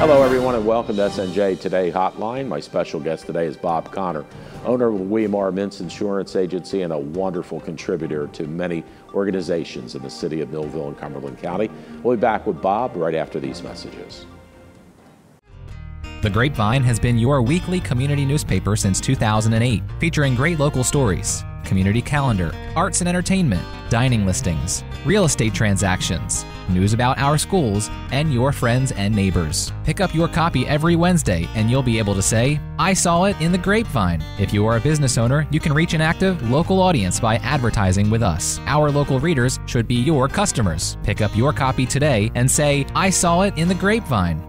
Hello everyone and welcome to SNJ Today Hotline. My special guest today is Bob Connor, owner of William R. Mintz Insurance Agency and a wonderful contributor to many organizations in the city of Millville and Cumberland County. We'll be back with Bob right after these messages. The Grapevine has been your weekly community newspaper since 2008, featuring great local stories, community calendar, arts and entertainment, dining listings, real estate transactions, news about our schools, and your friends and neighbors. Pick up your copy every Wednesday and you'll be able to say, "I saw it in the Grapevine." If you are a business owner, you can reach an active local audience by advertising with us. Our local readers should be your customers. Pick up your copy today and say, "I saw it in the Grapevine."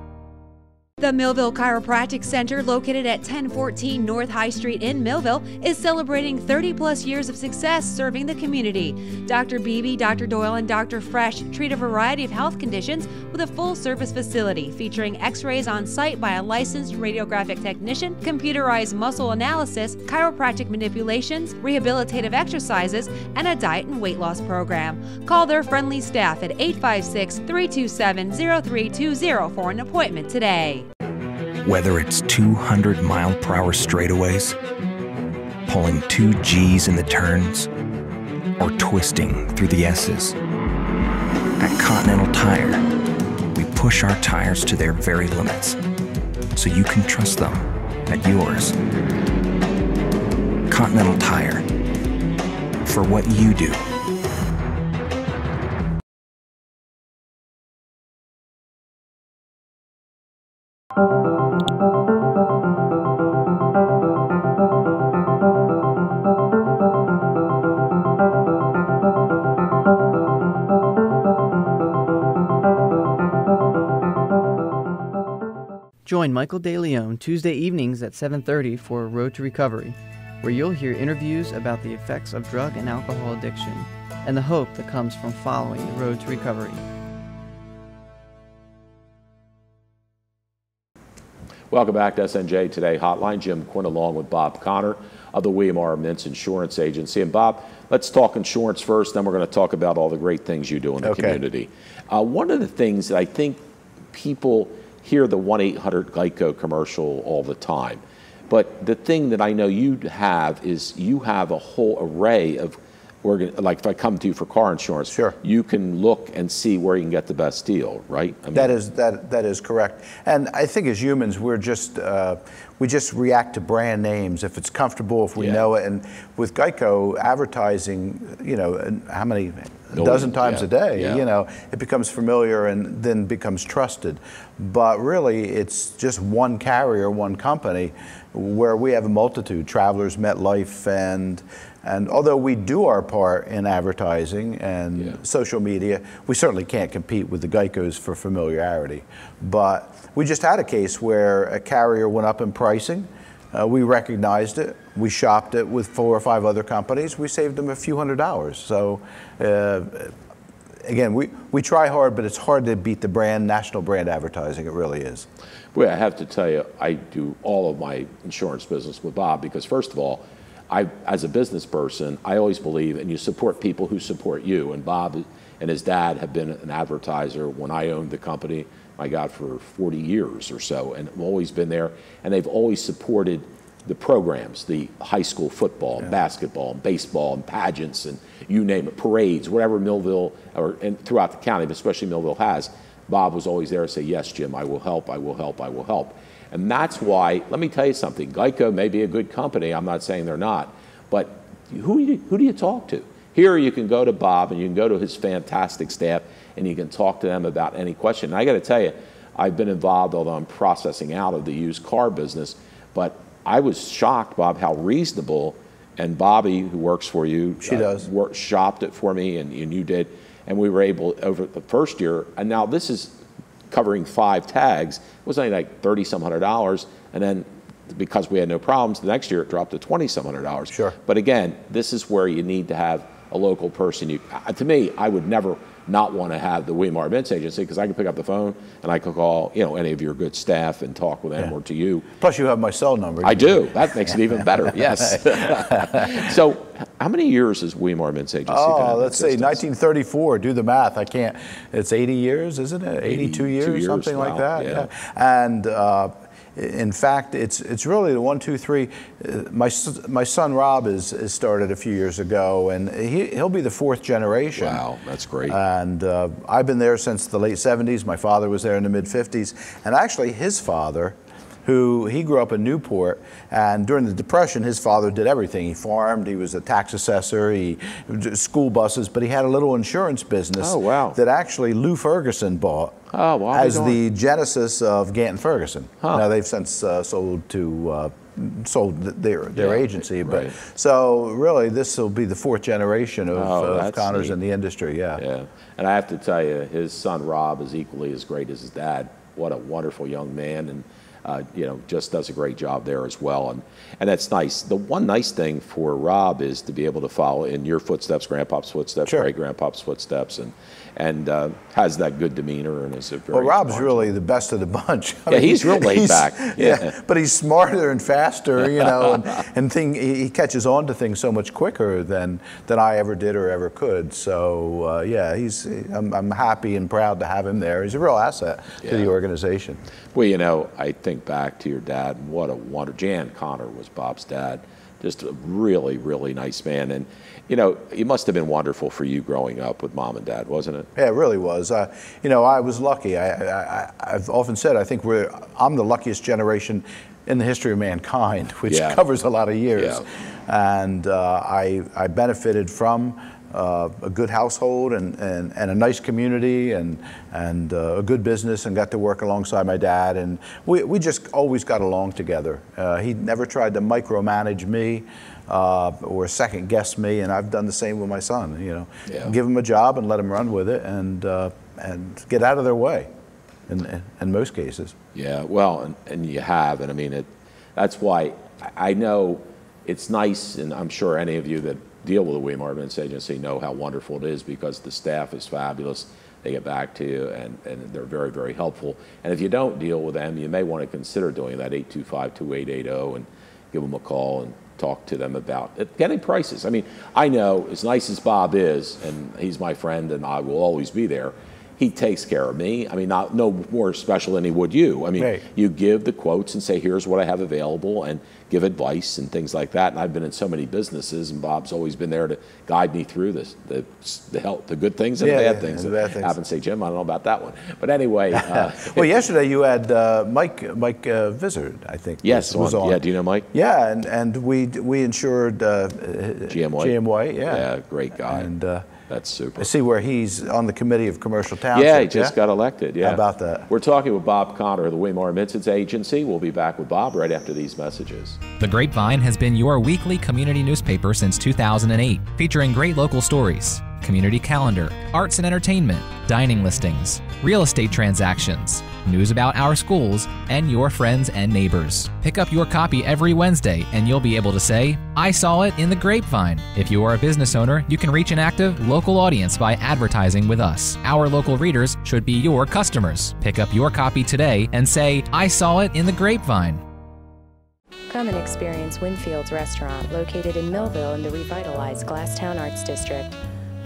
The Millville Chiropractic Center, located at 1014 North High Street in Millville, is celebrating 30-plus years of success serving the community. Dr. Beebe, Dr. Doyle, and Dr. Fresh treat a variety of health conditions with a full-service facility featuring x-rays on site by a licensed radiographic technician, computerized muscle analysis, chiropractic manipulations, rehabilitative exercises, and a diet and weight loss program. Call their friendly staff at 856-327-0320 for an appointment today. Whether it's 200-mile-per-hour straightaways, pulling 2 G's in the turns, or twisting through the S's, at Continental Tire, we push our tires to their very limits so you can trust them at yours. Continental Tire, for what you do. Join Michael DeLeon Tuesday evenings at 7:30 for Road to Recovery, where you'll hear interviews about the effects of drug and alcohol addiction and the hope that comes from following the road to recovery. Welcome back to SNJ Today Hotline. Jim Quinn along with Bob Connor of the William R. Mintz Insurance Agency. And Bob, let's talk insurance first, then we're going to talk about all the great things you do in the community. One of the things that I think people hear the 1-800-GEICO commercial all the time. But the thing that I know you have is you have a whole array of, like if I come to you for car insurance, sure, you can look and see where you can get the best deal, right? I mean, that is correct. And I think as humans, we just react to brand names if it's comfortable, if we know it. And with Geico advertising, you know, how many? A dozen times a day, you know, it becomes familiar and then becomes trusted. But really, it's just one carrier, one company, where we have a multitude, Travelers, MetLife, and although we do our part in advertising and social media, we certainly can't compete with the Geicos for familiarity. But we just had a case where a carrier went up in pricing. We recognized it. We shopped it with 4 or 5 other companies. We saved them a few $100s. So again, we try hard, but it's hard to beat the brand, national brand advertising. It really is. Well, I have to tell you, I do all of my insurance business with Bob because, first of all, as a business person, I always believe, and you support people who support you. And Bob and his dad have been an advertiser when I owned the company, my God, for 40 years or so, and have always been there. And they've always supported the programs, the high school football, basketball, and baseball, and pageants, and you name it, parades, whatever Millville, and throughout the county, but especially Millville has. Bob was always there to say, "Yes, Jim, I will help, I will help, I will help." And that's why, let me tell you something, Geico may be a good company, I'm not saying they're not, but who do you talk to? Here you can go to Bob and you can go to his fantastic staff and you can talk to them about any question. And I got to tell you, I've been involved, although I'm processing out of the used car business, but I was shocked, Bob, how reasonable, and Bobby, who works for you, shopped it for me, and you did, and we were able, over the first year, and now this is covering 5 tags, it was only like $30-some hundred, and then because we had no problems, the next year it dropped to $20-some hundred. Sure. But again, this is where you need to have a local person. To me, I would never not want to have the Weimar Events Agency, because I can pick up the phone and I can call, you know, any of your good staff and talk with them or to you. Plus you have my cell number. I do. That makes it even better. Yes. So how many years has Weimar Events Agency been in let's say existence? 1934. Do the math. I can't. It's 80 years, isn't it? 82 years, something like that. Yeah. And in fact, it's really the 1, 2, 3. My son Rob is started a few years ago, and he'll be the 4th generation. Wow, that's great. And I've been there since the late 70s. My father was there in the mid 50s, and actually his father, he grew up in Newport, and during the Depression, his father did everything. He farmed, he was a tax assessor, he school buses, but he had a little insurance business that actually Lou Ferguson bought as the genesis of Gantt and Ferguson. Now they've since sold their agency, but so really this will be the 4th generation of Connors in the industry. Yeah, and I have to tell you, his son Rob is equally as great as his dad. What a wonderful young man, and you know, just does a great job there as well, and that's nice. The one nice thing for Rob is to be able to follow in your footsteps, Grandpa's footsteps, great Grandpa's footsteps, and has that good demeanor and is a very. Well, Rob's really the best of the bunch. I mean, he's real laid back. But he's smarter and faster, you know, and he catches on to things so much quicker than I ever did or ever could. So yeah, I'm happy and proud to have him there. He's a real asset to the organization. Well, you know, I think back to your dad, and what a wonder. Jan Connor was Bob's dad. Just a really, really nice man. And, you know, it must have been wonderful for you growing up with Mom and Dad, wasn't it? Yeah, it really was. You know, I was lucky. I've often said I think I'm the luckiest generation in the history of mankind, which covers a lot of years. And I benefited from a good household and a nice community and a good business, and got to work alongside my dad, and we just always got along together. He never tried to micromanage me or second guess me, and I've done the same with my son. You know, give him a job and let him run with it, and get out of their way in most cases. Yeah, well, and you have, and I mean that's why I know it's nice, and I'm sure any of you that deal with the Weimar Events Agency know how wonderful it is, because the staff is fabulous. They get back to you, and they're very, very helpful. And if you don't deal with them, you may want to consider doing that 825-2880 and give them a call and talk to them about getting prices. I mean, I know, as nice as Bob is, and he's my friend and I will always be there, he takes care of me. I mean, no more special than he would you. I mean, you give the quotes and say, here's what I have available, and give advice and things like that. And I've been in so many businesses, and Bob's always been there to guide me through this, the good things and the bad things. Happen, say, Jim, I don't know about that one. But anyway. Well, yesterday you had Mike Vizard, I think. Yes, was on. Yeah, do you know Mike? Yeah, and we insured GM White. GM White, Yeah, great guy. And that's super. I see where he's on the committee of commercial township. Yeah, he just got elected. Yeah. How about that? We're talking with Bob Connor of the Weimar Events Agency. We'll be back with Bob right after these messages. The Grapevine has been your weekly community newspaper since 2008, featuring great local stories, community calendar, arts and entertainment, dining listings, real estate transactions, news about our schools, and your friends and neighbors. Pick up your copy every Wednesday and you'll be able to say, I saw it in the Grapevine. If you are a business owner, you can reach an active local audience by advertising with us. Our local readers should be your customers. Pick up your copy today and say, I saw it in the Grapevine. Come and experience Winfield's Restaurant, located in Millville in the revitalized Glasstown Arts District.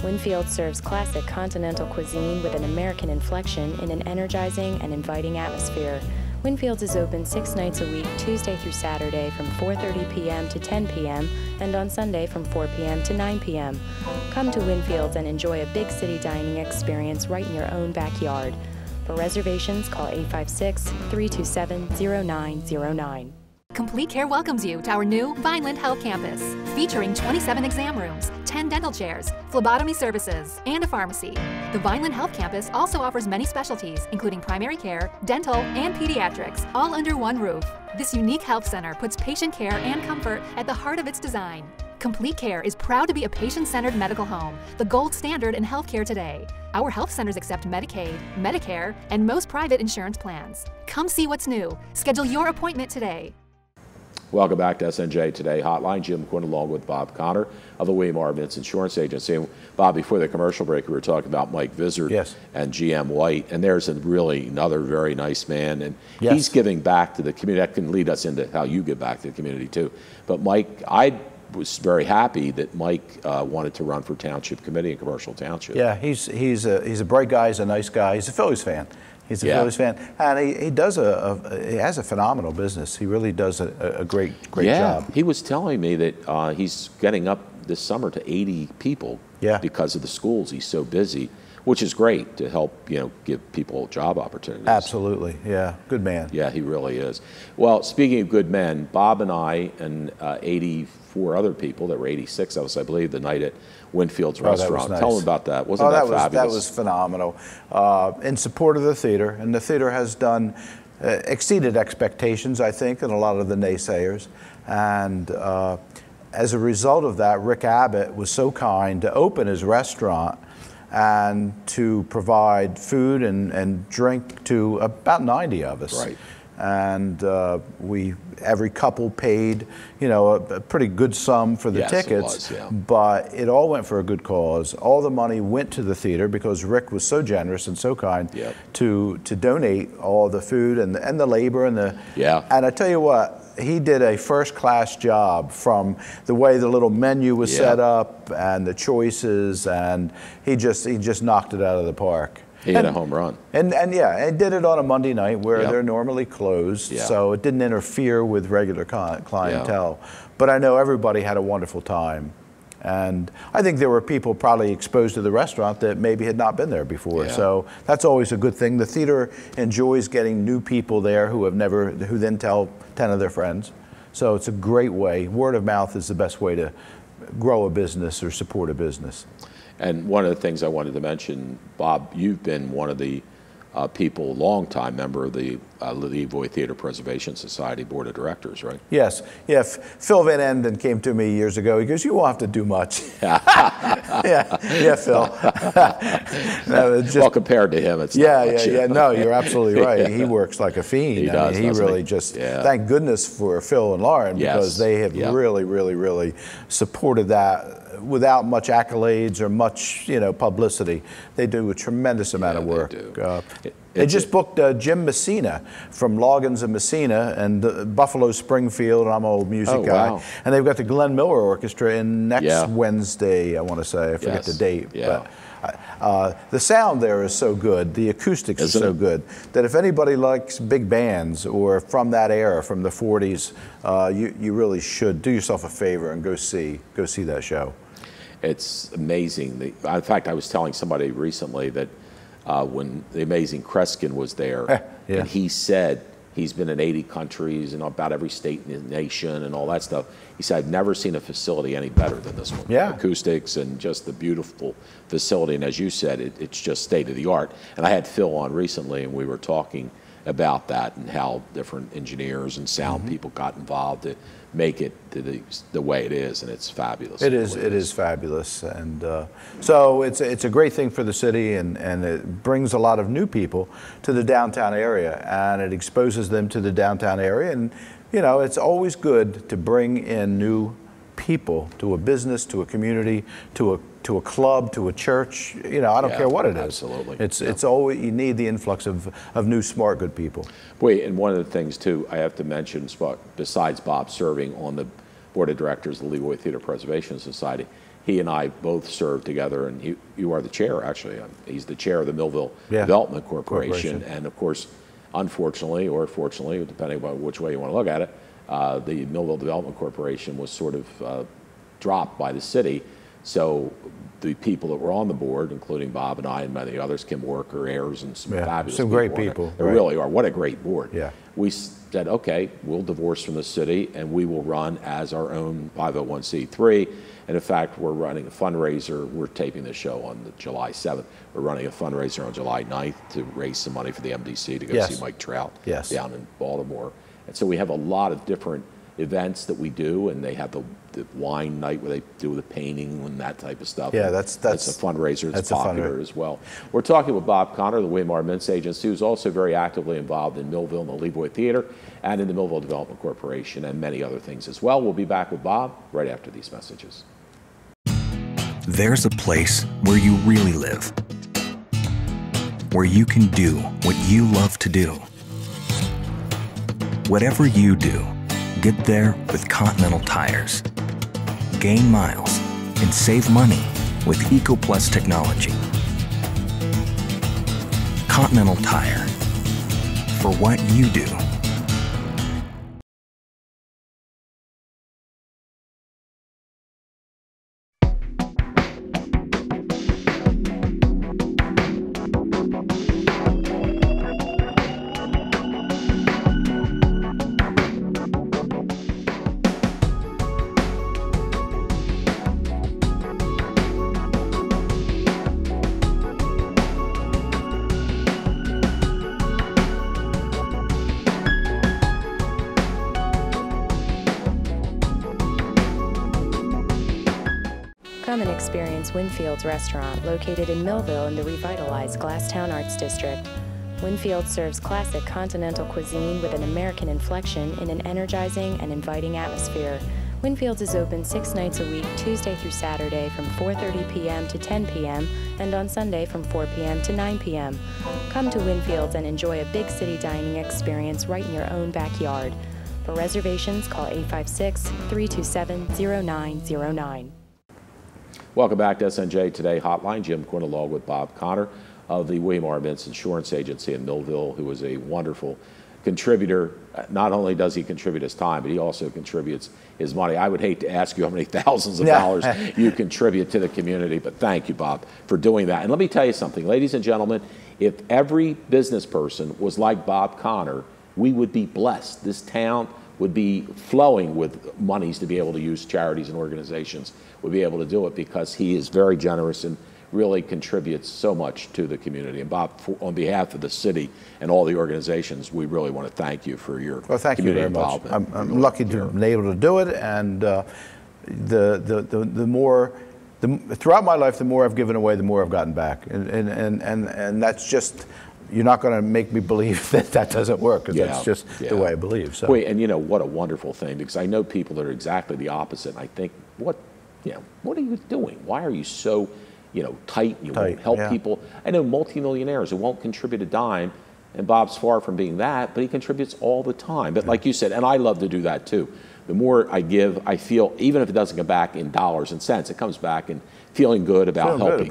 Winfield serves classic continental cuisine with an American inflection in an energizing and inviting atmosphere. Winfield's is open 6 nights a week, Tuesday through Saturday from 4:30 p.m. to 10 p.m. and on Sunday from 4 p.m. to 9 p.m. Come to Winfield's and enjoy a big city dining experience right in your own backyard. For reservations, call 856-327-0909. Complete Care welcomes you to our new Vineland Health Campus, featuring 27 exam rooms, 10 dental chairs, phlebotomy services, and a pharmacy. The Vineland Health Campus also offers many specialties, including primary care, dental, and pediatrics, all under one roof. This unique health center puts patient care and comfort at the heart of its design. Complete Care is proud to be a patient-centered medical home, the gold standard in healthcare today. Our health centers accept Medicaid, Medicare, and most private insurance plans. Come see what's new. Schedule your appointment today. Welcome back to SNJ Today Hotline. Jim Quinn along with Bob Connor of the William R. Mintz Insurance Agency. And Bob, before the commercial break, we were talking about Mike Vizard and GM White, and there's another very nice man, and he's giving back to the community. That can lead us into how you give back to the community too. But Mike, I was very happy that Mike wanted to run for Township Committee in Commercial Township. Yeah, he's a bright guy. He's a nice guy. He's a Phillies fan. He's a Phillies fan, and he has a phenomenal business. He really does a great job. He was telling me that he's getting up this summer to 80 people because of the schools. He's so busy, which is great to help give people job opportunities. Absolutely, yeah, good man. Yeah, he really is. Well, speaking of good men, Bob and I and 84 other people, that were 86 of us, I believe, the night at Winfield's restaurant. Nice. Tell them about that. Wasn't that fabulous? That was phenomenal. In support of the theater, and the theater has done exceeded expectations, I think, and a lot of the naysayers. And as a result of that, Rick Abbott was so kind to open his restaurant and to provide food and drink to about 90 of us. Right. And every couple paid, a pretty good sum for the tickets. It was, but it all went for a good cause. All the money went to the theater because Rick was so generous and so kind to donate all the food and the labor and And I tell you what, he did a first-class job, from the way the little menu was set up and the choices, and he just knocked it out of the park. He had a home run. And did it on a Monday night where they're normally closed, so it didn't interfere with regular clientele. But I know everybody had a wonderful time. And I think there were people probably exposed to the restaurant that maybe had not been there before. So that's always a good thing. The theater enjoys getting new people there who then tell 10 of their friends. So it's a great way. Word of mouth is the best way to grow a business or support a business. And one of the things I wanted to mention, Bob, you've been one of the people, longtime member of the Levoy Theater Preservation Society Board of Directors, right? Yes. Yeah. Phil Van Enden came to me years ago. He goes, "You won't have to do much." yeah, Phil. No, well, compared to him, it's not much. No, you're absolutely right. He works like a fiend. He does, he really just. Thank goodness for Phil and Lauren, because they have really supported that. Without much accolades or much, publicity. They do a tremendous amount of work. They just booked Jim Messina from Loggins and Messina and Buffalo Springfield, and I'm an old music guy. Wow. And they've got the Glenn Miller Orchestra in next Wednesday, I want to say. I forget the date. But the sound there is so good, the acoustics are so good, that if anybody likes big bands or from that era, from the 40s, you really should do yourself a favor and go see that show. It's amazing. In fact, I was telling somebody recently that when the amazing Kreskin was there, and he said he's been in 80 countries and about every state in the nation and all that stuff. He said, "I've never seen a facility any better than this one." Acoustics and just the beautiful facility. And as you said, it's just state of the art. And I had Phil on recently, and we were talking about that and how different engineers and sound people got involved to make it to the way it is, and it's fabulous. It is fabulous, and so it's a great thing for the city, and it brings a lot of new people to the downtown area, and it exposes them to the downtown area, and it's always good to bring in new people to a business, to a community, to a club, to a church. I don't care what it is. Absolutely. It's always, you need the influx of new, smart, good people. Boy, and one of the things too, I have to mention, besides Bob serving on the board of directors of the Levoy Theater Preservation Society, he and I both served together, and you are the chair, actually. He's the chair of the Millville Development Corporation. And of course, unfortunately or fortunately, depending on which way you want to look at it, the Millville Development Corporation was sort of dropped by the city. So the people that were on the board, including Bob and I and many others, Kim Worker, Ayers, and some fabulous some great people. There really are. What a great board. Yeah. We said, okay, we'll divorce from the city and we will run as our own 501c3. And in fact, we're running a fundraiser. We're taping the show on July 7th. We're running a fundraiser on July 9th to raise some money for the MDC to go see Mike Trout down in Baltimore. And so we have a lot of different events that we do, and they have the the wine night where they do the painting and that type of stuff. Yeah, that's a fundraiser that's a popular as well. We're talking with Bob Connor, the William R. Mintz Agency, who's also very actively involved in Millville and the Levoy Theater and in the Millville Development Corporation and many other things as well. We'll be back with Bob right after these messages. There's a place where you really live, where you can do what you love to do. Whatever you do, get there with Continental Tires. Gain miles and save money with EcoPlus technology. Continental Tire, for what you do. Come and experience Winfield's restaurant, located in Millville in the revitalized Glasstown Arts District. Winfield serves classic continental cuisine with an American inflection in an energizing and inviting atmosphere. Winfield's is open 6 nights a week, Tuesday through Saturday from 4:30 p.m. to 10 p.m. and on Sunday from 4 p.m. to 9 p.m. Come to Winfield's and enjoy a big city dining experience right in your own backyard. For reservations, call 856-327-0909. Welcome back to SNJ Today Hotline. Jim Quinn along with Bob Connor of the William R. Mintz Insurance Agency in Millville, who is a wonderful contributor. Not only does he contribute his time, but he also contributes his money. I would hate to ask you how many thousands of dollars you contribute to the community, but thank you, Bob, for doing that. And let me tell you something, ladies and gentlemen, if every business person was like Bob Connor, we would be blessed. This town would be flowing with monies to be able to use charities and organizations, would be able to do it because he is very generous and really contributes so much to the community. And Bob, on behalf of the city and all the organizations, we really want to thank you for your community involvement. I'm lucky to have been able to do it, and throughout my life, the more I've given away, the more I've gotten back, and that's just. You're not going to make me believe that that doesn't work, because that's just the way I believe. So. Wait, and you know what a wonderful thing, because I know people that are exactly the opposite. And I think, what are you doing? Why are you so, tight? You won't help people. I know multimillionaires who won't contribute a dime, and Bob's far from being that, but he contributes all the time. But like you said, and I love to do that too. The more I give, I feel, even if it doesn't come back in dollars and cents, it comes back in feeling good about helping.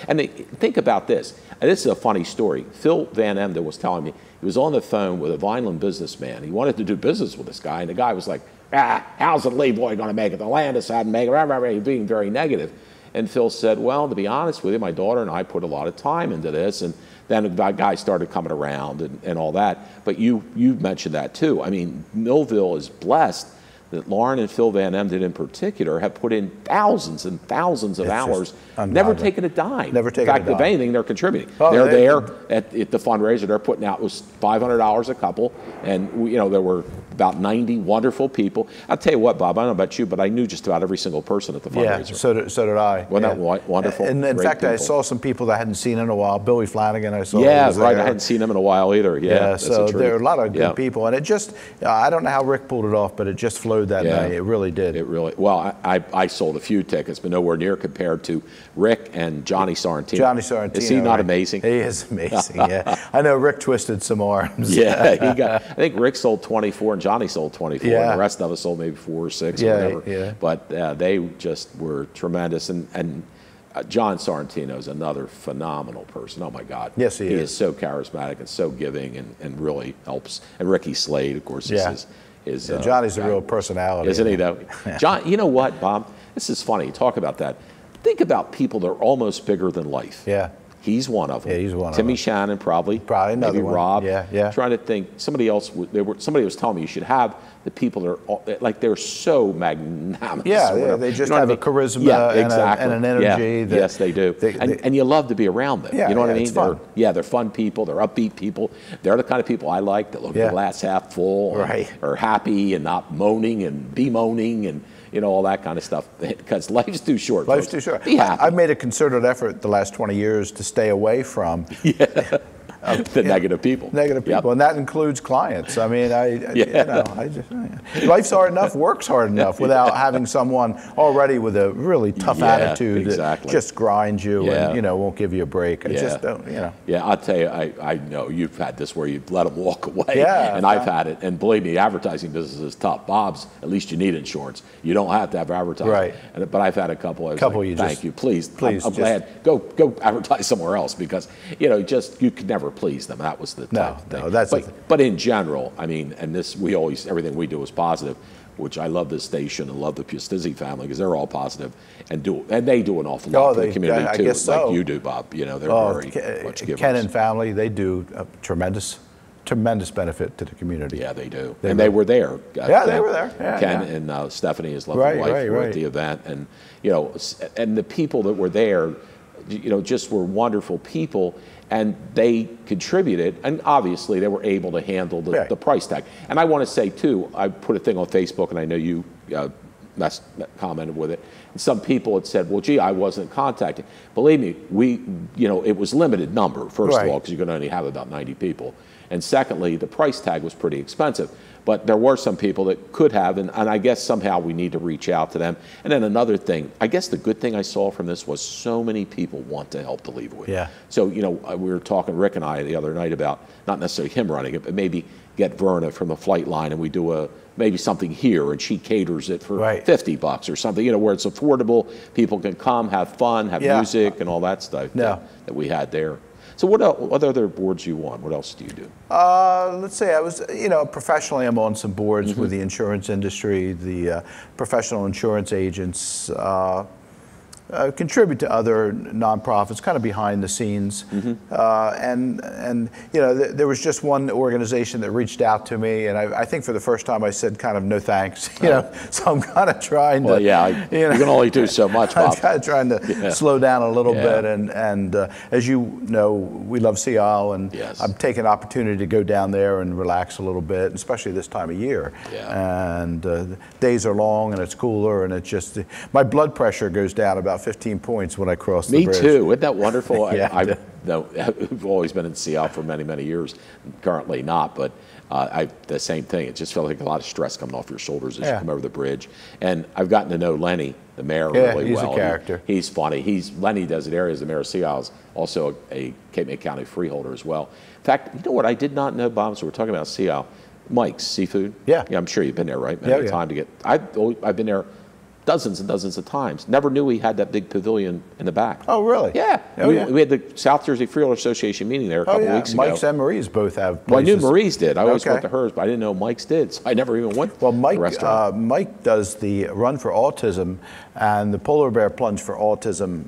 And think about this. And this is a funny story. Phil Van Emden was telling me, he was on the phone with a Vineland businessman. He wanted to do business with this guy, and the guy was like, how's the Levoy going to make it? The Landis hadn't made it, being very negative. And Phil said, well, to be honest with you, my daughter and I put a lot of time into this, and then the guy started coming around and all that. But you mentioned that too. I mean, Millville is blessed that Lauren and Phil Van Emden in particular have put in thousands and thousands of hours, never taken a dime. Never taken a dime. In fact, if anything, they're contributing. They're there at the fundraiser. They're putting out, it was $500 a couple, and there were about 90 wonderful people. I'll tell you what, Bob, I don't know about you, but I knew just about every single person at the fundraiser. Yeah, so did I. Wasn't that wonderful? And in fact, I saw some people that I hadn't seen in a while. Billy Flanagan, I saw. Yeah, right. I hadn't seen him in a while either. Yeah, so there are a lot of good people, and it just, I don't know how Rick pulled it off, but it just flowed that night. It really did. It really, well, I sold a few tickets, but nowhere near compared to Rick and Johnny Sorrentino. Johnny Sorrentino. Is he not amazing? He is amazing, I know Rick twisted some arms. I think Rick sold 24 and Johnny sold 24. And the rest of us sold maybe 4 or 6 or whatever. But they just were tremendous. And John Sorrentino is another phenomenal person. Oh my God. Yes, he is. He is so charismatic and so giving and really helps. And Ricky Slade, of course, is Johnny's a real personality. Isn't he though? John, you know what, Bob? This is funny. Talk about that. Think about people that are almost bigger than life. Yeah. He's one of them. Yeah, he's one Timmy of them. Shannon, probably another maybe one. Rob. Yeah. Trying to think. Somebody else. Somebody was telling me you should have the people that are like they're so magnanimous. Yeah, they just have a charisma and an energy. Yes, they do. And you love to be around them. Yeah, you know what I mean? It's fun. They're fun people. They're upbeat people. They're the kind of people I like that look at the glass half full, or happy and not moaning and bemoaning and you know, all that kind of stuff, because life's too short. Life's folks. too short. Be happy. I've made a concerted effort the last 20 years to stay away from the negative people. Negative people, Yep. and that includes clients. I mean, life's hard enough, work's hard enough without having someone already with a really tough attitude that just grinds you and, you know, won't give you a break. I just don't, you know. Yeah, I'll tell you, I know you've had this where you let them walk away, Yeah, and I've had it. And believe me, the advertising business is tough. Bob's, at least you need insurance. You don't have to have advertising. Right. But I've had a couple. Thank you, please. I'm glad. Go advertise somewhere else, because, you know, you could never please them. That was the tough thing. No, that's but in general, I mean, and this, everything we do is positive, which I love this station and love the Piastizzi family, because they're all positive and they do an awful lot for the community too, like you do, Bob. You know, they're very much givers. Ken and family, they do a tremendous benefit to the community. Yeah, they do. They were there. They were there. Yeah, Ken and Stephanie, his lovely wife, were at the event, and you know, and the people that were there, you know, just were wonderful people. And they contributed, and obviously they were able to handle the price tag. And I want to say too, I put a thing on Facebook, and I know you commented with it. And some people had said, "Well, gee, I wasn't contacted." Believe me, you know, it was limited number. First of all, because you can only have about 90 people, and secondly, the price tag was pretty expensive. But there were some people that could have, and I guess somehow we need to reach out to them. And then another thing, I guess the good thing I saw from this was so many people want to help the Leave-A-Wee. Yeah. So, you know, we were talking, Rick and I, the other night about not necessarily him running it, but maybe get Verna from the flight line, and we do maybe something here, and she caters it for $50 or something, you know, where it's affordable. People can come, have fun, have music, and all that stuff that we had there. So what other boards you on? What else do you do? Let's say I was, you know, professionally I'm on some boards with the insurance industry, the professional insurance agents, contribute to other nonprofits, kind of behind the scenes. And you know, there was just one organization that reached out to me, and I think for the first time I said kind of no thanks, you know, so I'm kind of trying to, you can only do so much, Bob. I'm kind of trying to slow down a little bit, and as you know, we love Sea Isle, and I'm taking an opportunity to go down there and relax a little bit, especially this time of year. And days are long, and it's cooler, and it's just, my blood pressure goes down about 15 points when I cross the bridge. Me too. Isn't that wonderful? I've always been in Seattle for many, many years. Currently not, but the same thing. It just felt like a lot of stress coming off your shoulders as you come over the bridge. And I've gotten to know Lenny, the mayor, really well. He's a character. He's funny. Lenny does it areas. The mayor of Seattle is also a Cape May County freeholder as well. In fact, you know what I did not know, Bob? So we're talking about Seattle. Mike's Seafood. Yeah, I'm sure you've been there, right? Many time to get. I've been there dozens and dozens of times. Never knew he had that big pavilion in the back. Oh, really? Yeah. We had the South Jersey Freeholder Association meeting there a couple weeks ago. Mike's and Marie's both have places. Well, I knew Marie's did. I always went to hers, but I didn't know Mike's did, so I never even went to the restaurant. Mike does the Run for Autism and the Polar Bear Plunge for Autism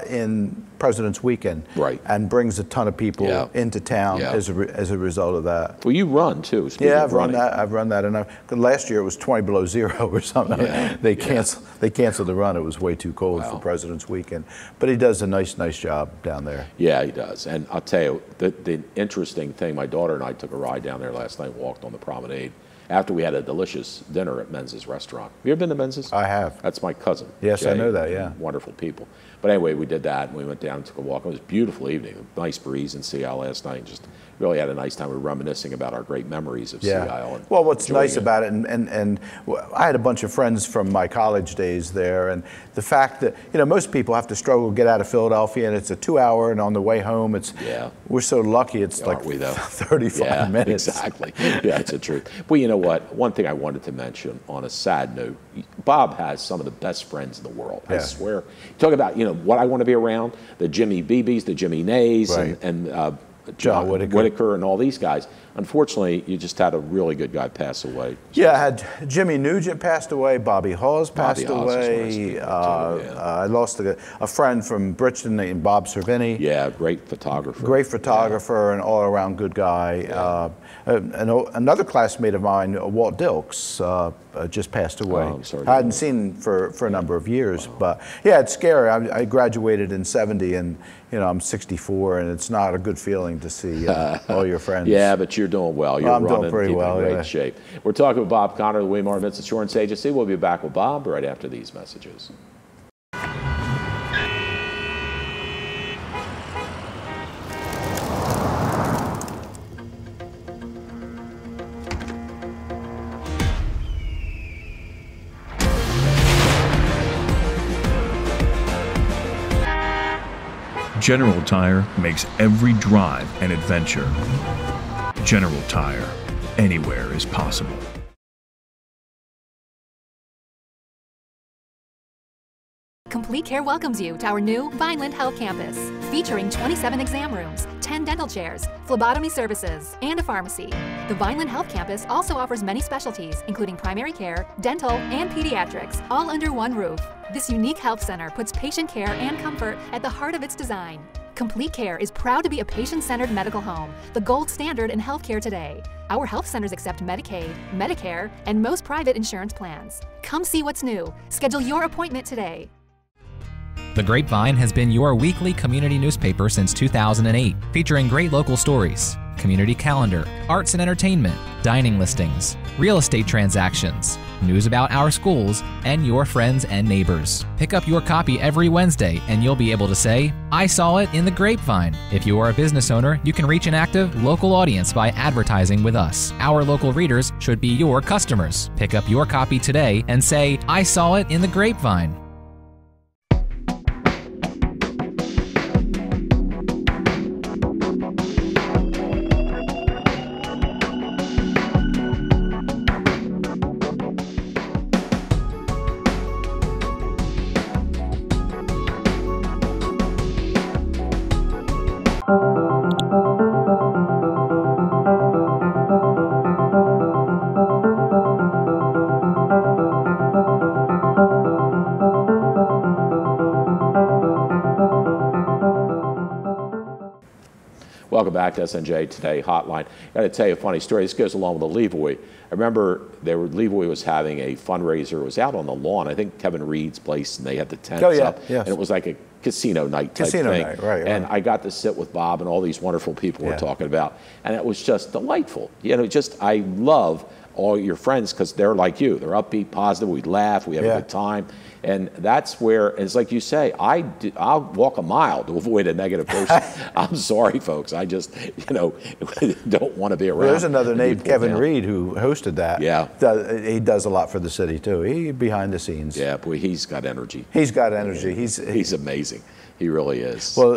in President's Weekend, and brings a ton of people into town as a result of that. Well, you run too. I've run that, and last year it was 20 below zero or something. They canceled the run. It was way too cold for President's Weekend. But he does a nice job down there. Yeah, he does. And I'll tell you, the interesting thing, my daughter and I took a ride down there last night, walked on the promenade, after we had a delicious dinner at Menz's restaurant. Have you ever been to Menz's? I have. That's my cousin. Yes, Jay. I know that, yeah. Wonderful people. But anyway, we did that, and we went down and took a walk. It was a beautiful evening, a nice breeze in Sea Isle last night. Just really had a nice time. We were reminiscing about our great memories of Sea Isle. Well, what's nice about it, and I had a bunch of friends from my college days there, and the fact that, you know, most people have to struggle to get out of Philadelphia, and it's a 2-hour, and on the way home, it's we're so lucky it's like 35 minutes. Exactly. Yeah, it's the truth. Well, you know what? One thing I wanted to mention on a sad note, Bob has some of the best friends in the world. I swear. Talk about, you know, what I want to be around, the Jimmy Beebes, the Jimmy Nays, and John Whitaker and all these guys. Unfortunately, you just had a really good guy pass away. Yeah, I had Jimmy Nugent passed away, Bobby Hawes passed away. I lost a friend from Bridgeton named Bob Cervini. Yeah, great photographer. Great photographer and all-around good guy. Another classmate of mine, Walt Dilks, just passed away. Oh, I'm sorry. I hadn't seen him for a number of years, but yeah, it's scary. I graduated in '70, and you know, I'm 64, and it's not a good feeling to see all your friends. Yeah, but you're doing well. You're I'm running, doing pretty well, in great yeah. shape. We're talking with Bob Connor, the Weimar Mintz Insurance Agency. We'll be back with Bob right after these messages. General Tire makes every drive an adventure. General Tire, anywhere is possible. Complete Care welcomes you to our new Vineland Health Campus, featuring 27 exam rooms, 10 dental chairs, phlebotomy services, and a pharmacy. The Vineland Health Campus also offers many specialties, including primary care, dental, and pediatrics, all under one roof. This unique health center puts patient care and comfort at the heart of its design. Complete Care is proud to be a patient-centered medical home, the gold standard in healthcare today. Our health centers accept Medicaid, Medicare, and most private insurance plans. Come see what's new. Schedule your appointment today. The Grapevine has been your weekly community newspaper since 2008, featuring great local stories, community calendar, arts and entertainment, dining listings, real estate transactions, news about our schools, and your friends and neighbors. Pick up your copy every Wednesday and you'll be able to say, I saw it in the Grapevine. If you are a business owner, you can reach an active local audience by advertising with us. Our local readers should be your customers. Pick up your copy today and say, I saw it in the Grapevine. Welcome back to SNJ Today Hotline. I got to tell you a funny story. This goes along with the Levoy. I remember Levoy was having a fundraiser. It was out on the lawn. I think Kevin Reed's place, and they had the tents up. Yes. And it was like a casino night type thing. Right. And I got to sit with Bob and all these wonderful people we're talking about. And it was just delightful. You know, I love all your friends because they're like you. They're upbeat, positive. We laugh. We have a good time. And that's where, it's like you say, I'll walk a mile to avoid a negative person. I'm sorry, folks. I just, don't want to be around. Well, there's another named Kevin Reed who hosted that. Yeah. He does a lot for the city, too. He behind the scenes. Yeah, boy, he's got energy. He's got energy. He's amazing. He really is. Well,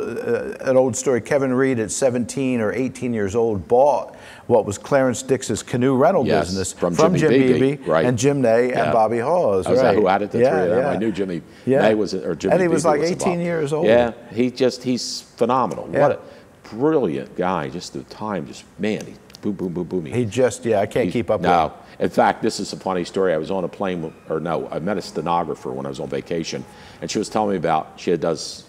an old story, Kevin Reed at 17 or 18 years old bought what was Clarence Dix's canoe rental business from Jim Beebe and Jim Ney and Bobby Hawes. Was that who had it? The three of them? I knew Jimmy Ney was, or Jimmy And he was Beebe like 18 years old. Yeah, he's phenomenal. Yeah. What a brilliant guy. Just the time, man, he's boom, boom, boom, boom. He just, I can't keep up with him. In fact, this is a funny story. I was on a plane, I met a stenographer when I was on vacation, and she was telling me about, she does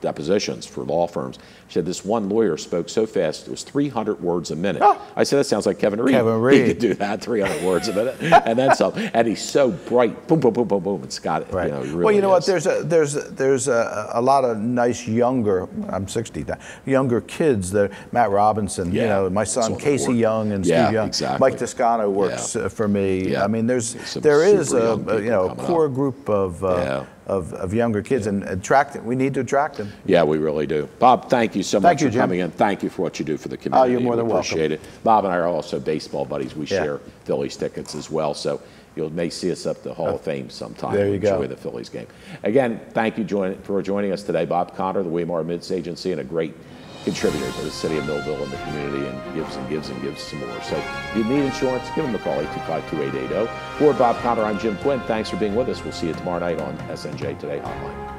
depositions for law firms. She said this one lawyer spoke so fast, it was 300 words a minute. I said, that sounds like Kevin Reed. He could do that, 300 words a minute, and then some. And he's so bright, boom, boom, boom, boom, boom. It's got it. Right. He really well, you know is. what? There's a lot of nice younger. I'm 60 now. Younger kids. Matt Robinson. My son Casey Young and Steve Young. Exactly. Mike Toscano works for me. Yeah. I mean, there is a core group of younger kids, and we need to attract them. Yeah, we really do. Bob, thank you so much for coming in. Thank you for what you do for the community. You're more than welcome. Appreciate it. Bob and I are also baseball buddies. We share Phillies tickets as well, so you may see us up at the Hall of Fame sometime. There you go. Enjoy the Phillies game. Again, thank you for joining us today. Bob Connor, the Weimar Mintz Agency, and a great contributor to the city of Millville and the community, and gives and gives and gives some more. So if you need insurance, give them a call, 825-2880. For Bob Connor, I'm Jim Quinn. Thanks for being with us. We'll see you tomorrow night on SNJ Today Hotline.